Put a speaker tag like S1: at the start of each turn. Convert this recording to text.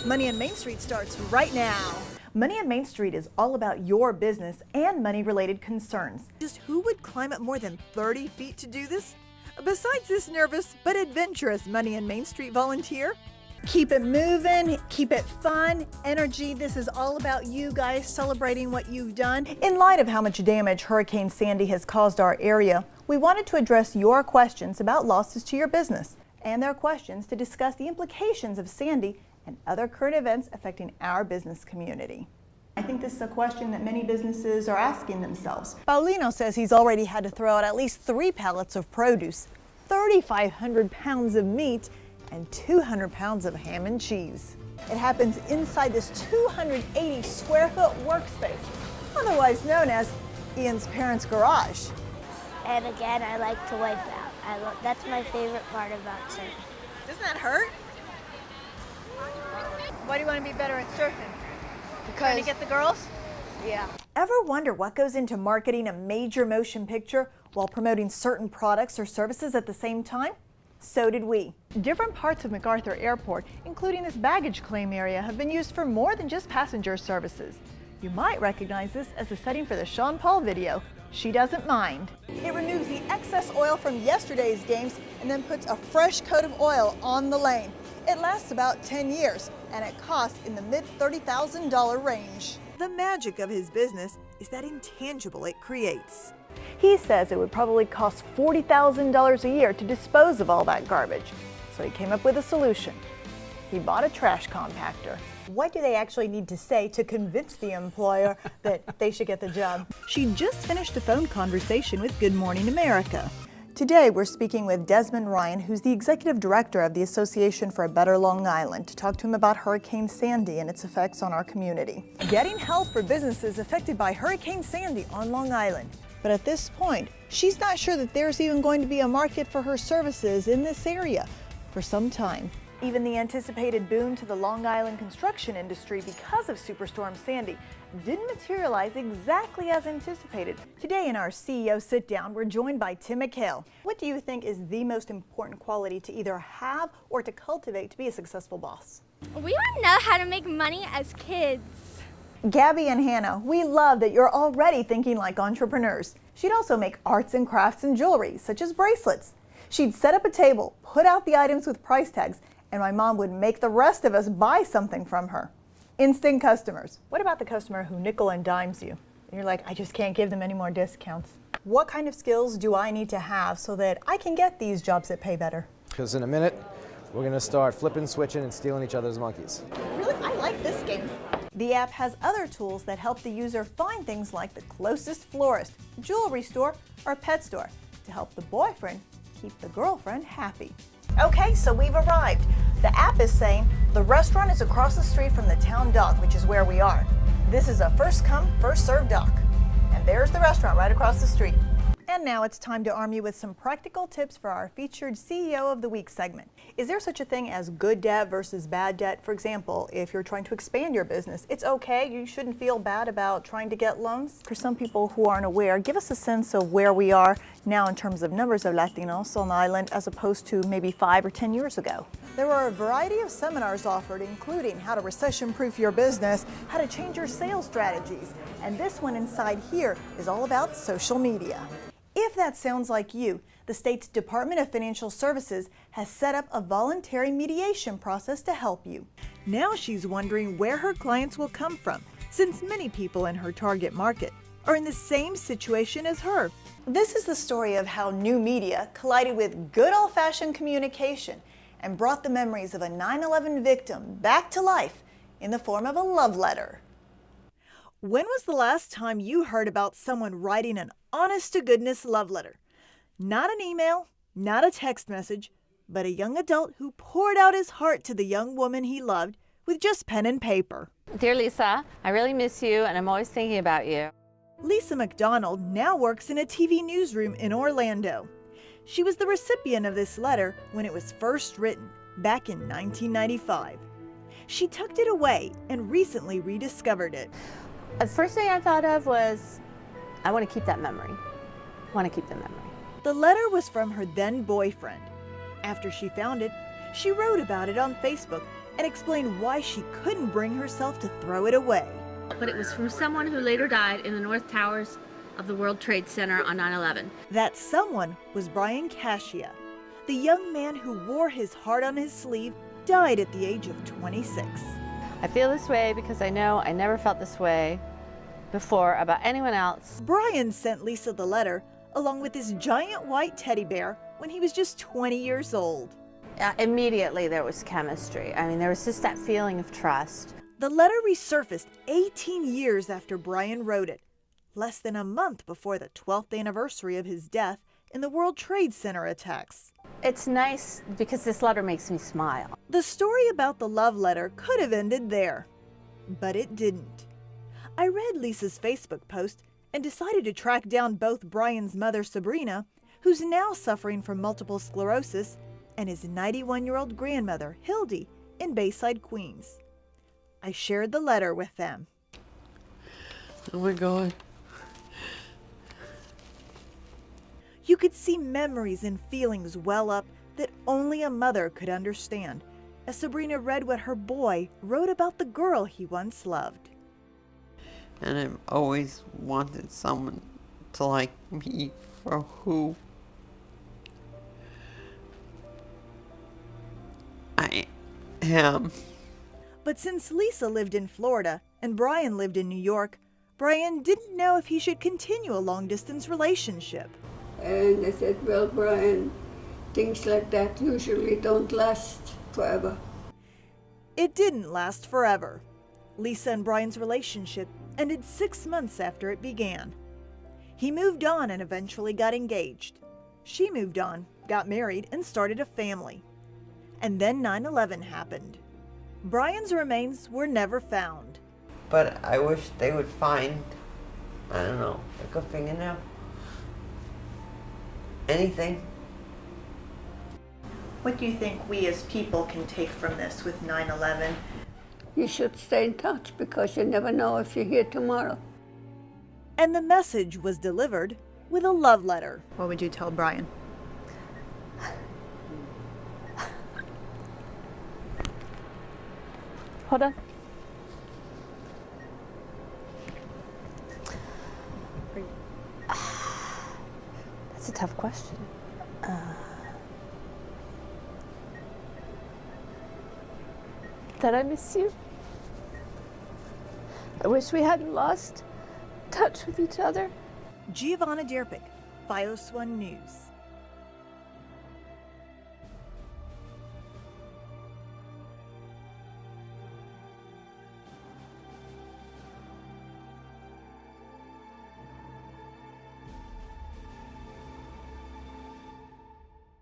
S1: Money on Main Street starts right now. Money on Main Street is all about your business and money-related concerns. Just who would climb up more than 30 feet to do this? Besides this nervous but adventurous Money on Main Street volunteer? Keep it moving, keep it fun, energy. This is all about you guys celebrating what you've done. In light of how much damage Hurricane Sandy has caused our area, we wanted to address your questions about losses to your business and their questions to discuss the implications of Sandy and other current events affecting our business community. I think this is a question that many businesses are asking themselves. Paulino says he's already had to throw out at least 3 pallets of produce, 3,500 pounds of meat, and 200 pounds of ham and cheese. It happens inside this 280 square foot workspace, otherwise known as Ian's parents' garage.
S2: And again, I like to wipe out. That's my favorite part about surfing.
S1: Doesn't that hurt? Why do you want to be better at surfing? Trying to get the girls?
S2: Yeah.
S1: Ever wonder what goes into marketing a major motion picture while promoting certain products or services at the same time? So did we. Different parts of MacArthur Airport, including this baggage claim area, have been used for more than just passenger services. You might recognize this as the setting for the Sean Paul video, She Doesn't Mind. It removes the excess oil from yesterday's games and then puts a fresh coat of oil on the lane. It lasts about 10 years and it costs in the mid $30,000 range. The magic of his business is that intangible it creates. He says it would probably cost $40,000 a year to dispose of all that garbage. So he came up with a solution. He bought a trash compactor. What do they actually need to say to convince the employer that they should get the job? She just finished a phone conversation with Good Morning America. Today we're speaking with Desmond Ryan, who's the executive director of the Association for a Better Long Island, to talk to him about Hurricane Sandy and its effects on our community. Getting help for businesses affected by Hurricane Sandy on Long Island. But at this point, she's not sure that there's even going to be a market for her services in this area for some time. Even the anticipated boom to the Long Island construction industry because of Superstorm Sandy didn't materialize exactly as anticipated. Today in our CEO sit-down, we're joined by Tim McHale. What do you think is the most important quality to either have or to cultivate to be a successful boss?
S3: We don't know how to make money as kids.
S1: Gabby and Hannah, we love that you're already thinking like entrepreneurs. She'd also make arts and crafts and jewelry, such as bracelets. She'd set up a table, put out the items with price tags, and my mom would make the rest of us buy something from her. Instant customers. What about the customer who nickel and dimes you? And you're like, I just can't give them any more discounts. What kind of skills do I need to have so that I can get these jobs that pay better?
S4: Because in a minute, we're going to start flipping, switching, and stealing each other's monkeys.
S1: Really? I like this game. The app has other tools that help the user find things like the closest florist, jewelry store, or pet store to help the boyfriend keep the girlfriend happy. Okay, so we've arrived. The app is saying the restaurant is across the street from the town dock, which is where we are. This is a first come, first served dock. And there's the restaurant right across the street. And now it's time to arm you with some practical tips for our featured CEO of the Week segment. Is there such a thing as good debt versus bad debt? For example, if you're trying to expand your business, it's okay. You shouldn't feel bad about trying to get loans. For some people who aren't aware, give us a sense of where we are now in terms of numbers of Latinos on the island as opposed to maybe 5 or 10 years ago. There are a variety of seminars offered, including how to recession-proof your business, how to change your sales strategies, and this one inside here is all about social media. If that sounds like you, the state's Department of Financial Services has set up a voluntary mediation process to help you. Now she's wondering where her clients will come from, since many people in her target market are in the same situation as her. This is the story of how new media collided with good old-fashioned communication and brought the memories of a 9/11 victim back to life in the form of a love letter. When was the last time you heard about someone writing an honest-to-goodness love letter? Not an email, not a text message, but a young adult who poured out his heart to the young woman he loved with just pen and paper.
S5: Dear Lisa, I really miss you and I'm always thinking about you.
S1: Lisa McDonald now works in a TV newsroom in Orlando. She was the recipient of this letter when it was first written back in 1995. She tucked it away and recently rediscovered it.
S5: The first thing I thought of was, I want to keep that memory. I want to keep the memory.
S1: The letter was from her then boyfriend. After she found it, she wrote about it on Facebook and explained why she couldn't bring herself to throw it away.
S5: But it was from someone who later died in the North Towers of the World Trade Center on 9/11.
S1: That someone was Brian Cascia. The young man who wore his heart on his sleeve died at the age of 26.
S5: I feel this way because I know I never felt this way before about anyone else.
S1: Brian sent Lisa the letter along with his giant white teddy bear when he was just 20 years old.
S5: Immediately there was chemistry. I mean, there was just that feeling of trust.
S1: The letter resurfaced 18 years after Brian wrote it, less than a month before the 12th anniversary of his death in the World Trade Center attacks.
S5: It's nice because this letter makes me smile.
S1: The story about the love letter could have ended there, but it didn't. I read Lisa's Facebook post and decided to track down both Brian's mother, Sabrina, who's now suffering from multiple sclerosis, and his 91-year-old grandmother, Hildy, in Bayside, Queens. I shared the letter with them.
S6: Oh my God.
S1: You could see memories and feelings well up that only a mother could understand as Sabrina read what her boy wrote about the girl he once loved.
S6: And I've always wanted someone to like me for who I am.
S1: But since Lisa lived in Florida and Brian lived in New York, Brian didn't know if he should continue a long-distance relationship.
S7: And I said, well, Brian, things like that usually don't last forever.
S1: It didn't last forever. Lisa and Brian's relationship ended 6 months after it began. He moved on and eventually got engaged. She moved on, got married, and started a family. And then 9/11 happened. Brian's remains were never found.
S6: But I wish they would find, I don't know, like a fingernail. Anything.
S1: What do you think we as people can take from this with 9/11?
S7: You should stay in touch because you never know if you're here tomorrow.
S1: And the message was delivered with a love letter.
S8: What would you tell Brian?
S5: Hold on. That's a tough question. That I miss you. I wish we hadn't lost touch with each other.
S1: Giovanna Drpic, FiOS 1 News.